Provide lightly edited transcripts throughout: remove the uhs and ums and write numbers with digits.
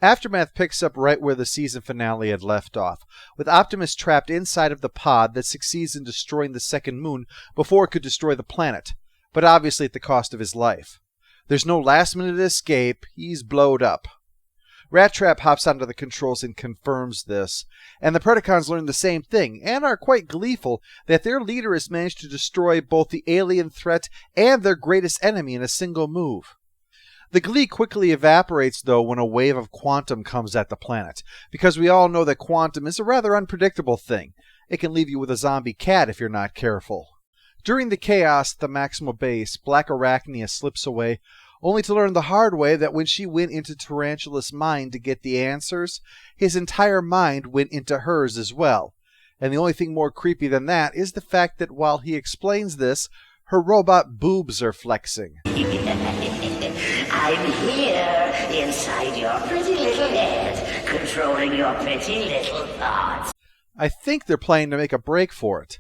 Aftermath picks up right where the season finale had left off, with Optimus trapped inside of the pod that succeeds in destroying the second moon before it could destroy the planet, but obviously at the cost of his life. There's no last-minute escape, he's blowed up. Rat Trap hops onto the controls and confirms this, and the Predacons learn the same thing, and are quite gleeful that their leader has managed to destroy both the alien threat and their greatest enemy in a single move. The glee quickly evaporates, though, when a wave of quantum comes at the planet, because we all know that quantum is a rather unpredictable thing. It can leave you with a zombie cat if you're not careful. During the chaos at the Maximal Base, Black Arachnia slips away, only to learn the hard way that when she went into Tarantula's mind to get the answers, his entire mind went into hers as well. And the only thing more creepy than that is the fact that while he explains this, her robot boobs are flexing. I'm here, inside your pretty little head, controlling your pretty little thoughts. I think they're planning to make a break for it.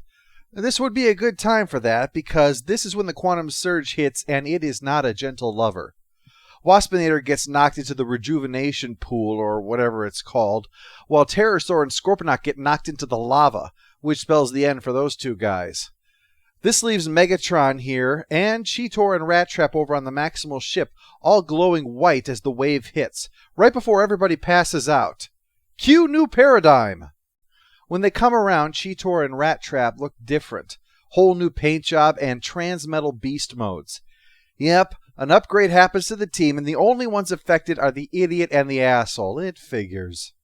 This would be a good time for that, because this is when the quantum surge hits, and it is not a gentle lover. Waspinator gets knocked into the rejuvenation pool, or whatever it's called, while Pterosaur and Scorponok get knocked into the lava, which spells the end for those two guys. This leaves Megatron here, and Cheetor and Rat Trap over on the Maximal ship, all glowing white as the wave hits, right before everybody passes out. Cue New Paradigm! When they come around, Cheetor and Rat Trap look different. Whole new paint job and Transmetal beast modes. Yep, an upgrade happens to the team, and the only ones affected are the idiot and the asshole. It figures.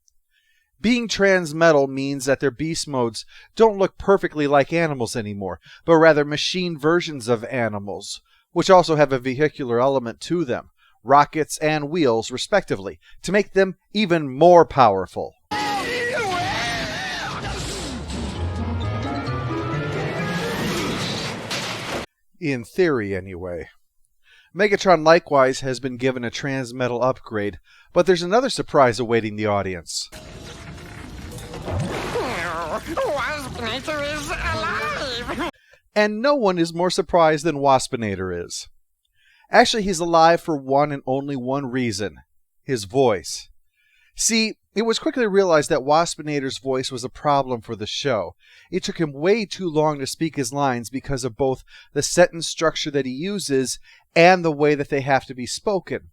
Being Transmetal means that their beast modes don't look perfectly like animals anymore, but rather machine versions of animals, which also have a vehicular element to them, rockets and wheels respectively, to make them even more powerful. In theory, anyway. Megatron likewise has been given a Transmetal upgrade, but there's another surprise awaiting the audience. Waspinator is alive! And no one is more surprised than Waspinator is. Actually, he's alive for one and only one reason: his voice. See, it was quickly realized that Waspinator's voice was a problem for the show. It took him way too long to speak his lines because of both the sentence structure that he uses and the way that they have to be spoken.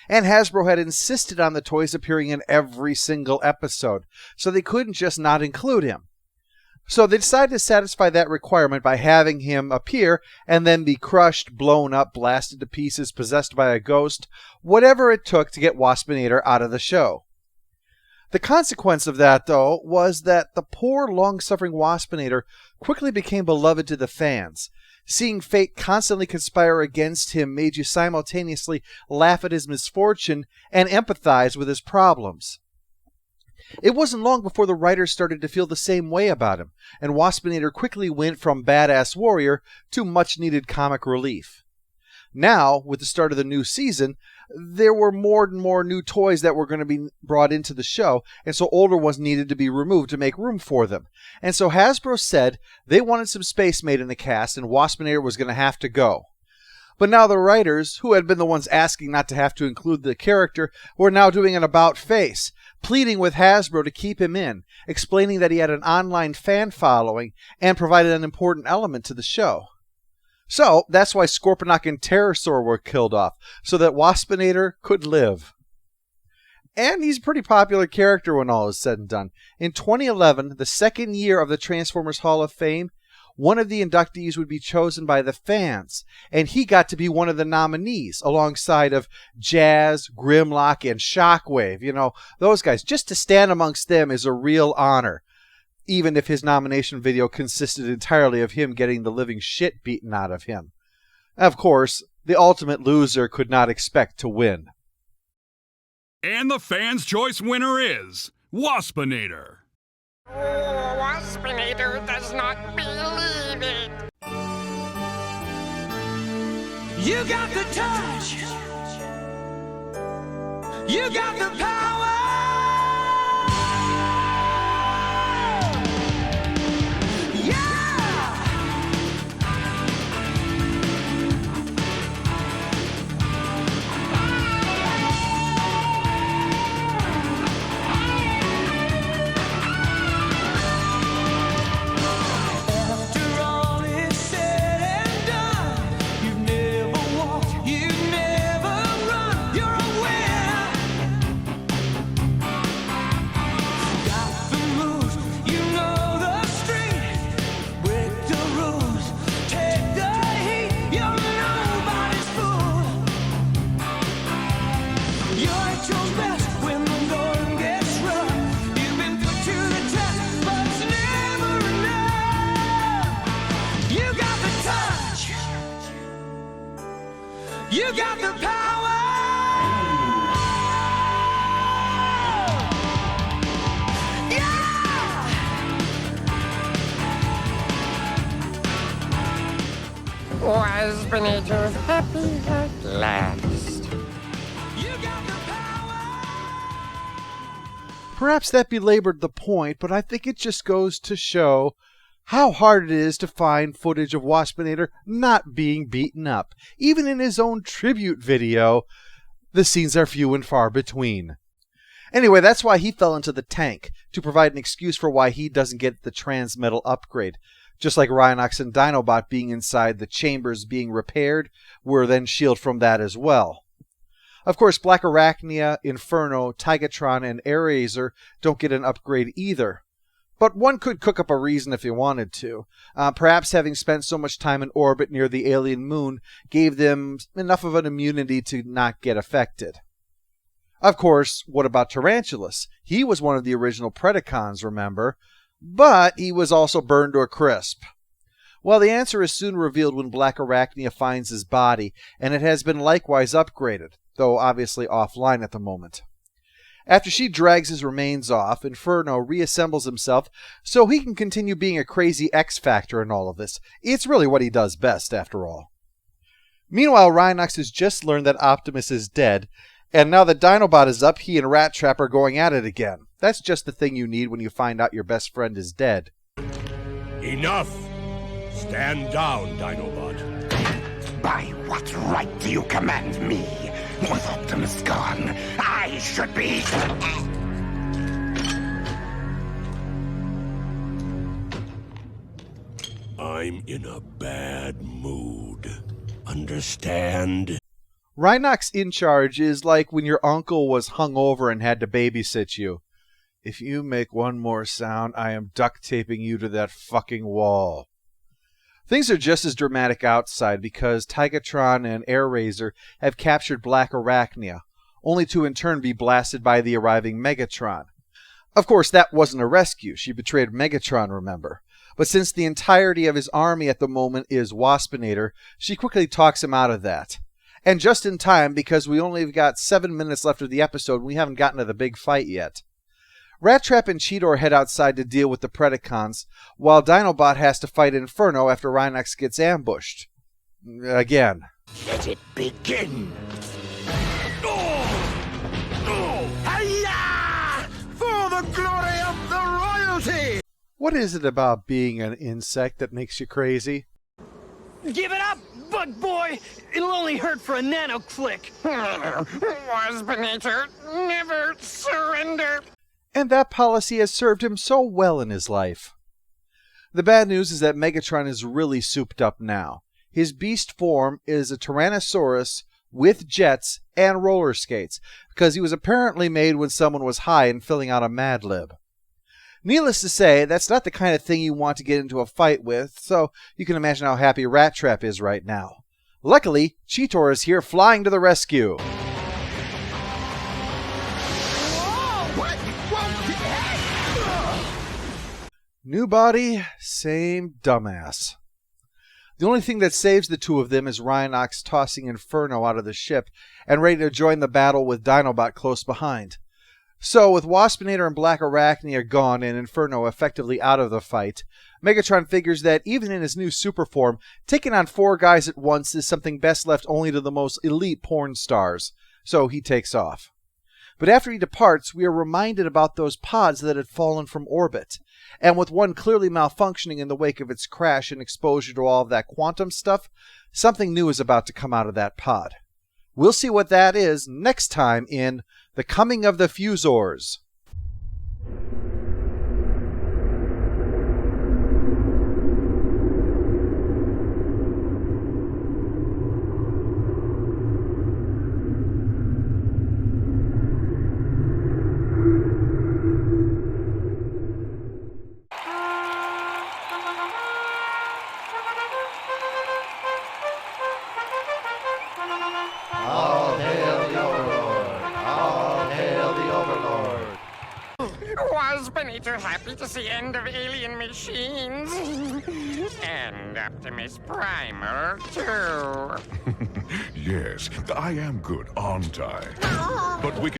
And Hasbro had insisted on the toys appearing in every single episode, so they couldn't just not include him. So they decided to satisfy that requirement by having him appear and then be crushed, blown up, blasted to pieces, possessed by a ghost, whatever it took to get Waspinator out of the show. The consequence of that, though, was that the poor, long-suffering Waspinator quickly became beloved to the fans. Seeing fate constantly conspire against him made you simultaneously laugh at his misfortune and empathize with his problems. It wasn't long before the writers started to feel the same way about him, and Waspinator quickly went from badass warrior to much-needed comic relief. Now, with the start of the new season, there were more and more new toys that were going to be brought into the show, and so older ones needed to be removed to make room for them. And so Hasbro said they wanted some space made in the cast, and Waspinator was going to have to go. But now the writers, who had been the ones asking not to have to include the character, were now doing an about-face, pleading with Hasbro to keep him in, explaining that he had an online fan following and provided an important element to the show. So, that's why Scorponok and Pterosaur were killed off, so that Waspinator could live. And he's a pretty popular character when all is said and done. In 2011, the second year of the Transformers Hall of Fame, one of the inductees would be chosen by the fans, and he got to be one of the nominees, alongside of Jazz, Grimlock, and Shockwave. You know, those guys. Just to stand amongst them is a real honor, even if his nomination video consisted entirely of him getting the living shit beaten out of him. Of course, the ultimate loser could not expect to win. And the fans' choice winner is Waspinator. Waspinator does not believe it. You got the touch. You got the power. got the power. Yeah! Waspinator happy at last. You got the power. Perhaps that belabored the point, but I think it just goes to show how hard it is to find footage of Waspinator not being beaten up. Even in his own tribute video, the scenes are few and far between. Anyway, that's why he fell into the tank, to provide an excuse for why he doesn't get the Transmetal upgrade. Just like Rhinox and Dinobot being inside the chambers being repaired, we're then shielded from that as well. Of course, Black Arachnia, Inferno, Tigatron, and Airazor don't get an upgrade either. But one could cook up a reason if you wanted to. Perhaps having spent so much time in orbit near the alien moon gave them enough of an immunity to not get affected. Of course, what about Tarantulas? He was one of the original Predacons, remember? But he was also burned to a crisp. Well, the answer is soon revealed when Black Arachnia finds his body, and it has been likewise upgraded, though obviously offline at the moment. After she drags his remains off, Inferno reassembles himself so he can continue being a crazy X-Factor in all of this. It's really what he does best, after all. Meanwhile, Rhinox has just learned that Optimus is dead, and now that Dinobot is up, he and Rat Trap are going at it again. That's just the thing you need when you find out your best friend is dead. Enough! Stand down, Dinobot. By what right do you command me? With Optimus gone, I should be... I'm in a bad mood. Understand? Rhinox in charge is like when your uncle was hungover and had to babysit you. If you make one more sound, I am duct taping you to that fucking wall. Things are just as dramatic outside because Tigatron and Airazor have captured Black Arachnia, only to in turn be blasted by the arriving Megatron. Of course, that wasn't a rescue. She betrayed Megatron, remember. But since the entirety of his army at the moment is Waspinator, she quickly talks him out of that. And just in time, because we only have got 7 minutes left of the episode and we haven't gotten to the big fight yet. Rat Trap and Cheetor head outside to deal with the Predacons, while Dinobot has to fight Inferno after Rhinox gets ambushed. Again. Let it begin. Hi-ya! For the glory of the royalty! What is it about being an insect that makes you crazy? Give it up, bug boy! It'll only hurt for a nano click. Waspinator, never surrender. And that policy has served him so well in his life. The bad news is that Megatron is really souped up now. His beast form is a Tyrannosaurus with jets and roller skates, because he was apparently made when someone was high and filling out a Mad Lib. Needless to say, that's not the kind of thing you want to get into a fight with, so you can imagine how happy Rat Trap is right now. Luckily, Cheetor is here flying to the rescue. New body, same dumbass. The only thing that saves the two of them is Rhinox tossing Inferno out of the ship and ready to join the battle with Dinobot close behind. So, with Waspinator and Black Arachnia gone and Inferno effectively out of the fight, Megatron figures that even in his new super form, taking on 4 guys at once is something best left only to the most elite porn stars. So he takes off. But after he departs, we are reminded about those pods that had fallen from orbit. And with one clearly malfunctioning in the wake of its crash and exposure to all of that quantum stuff, something new is about to come out of that pod. We'll see what that is next time in The Coming of the Fusors. Waspinator happy to see end of alien machines. And Optimus Primal, too. Yes, I am good, aren't I? But we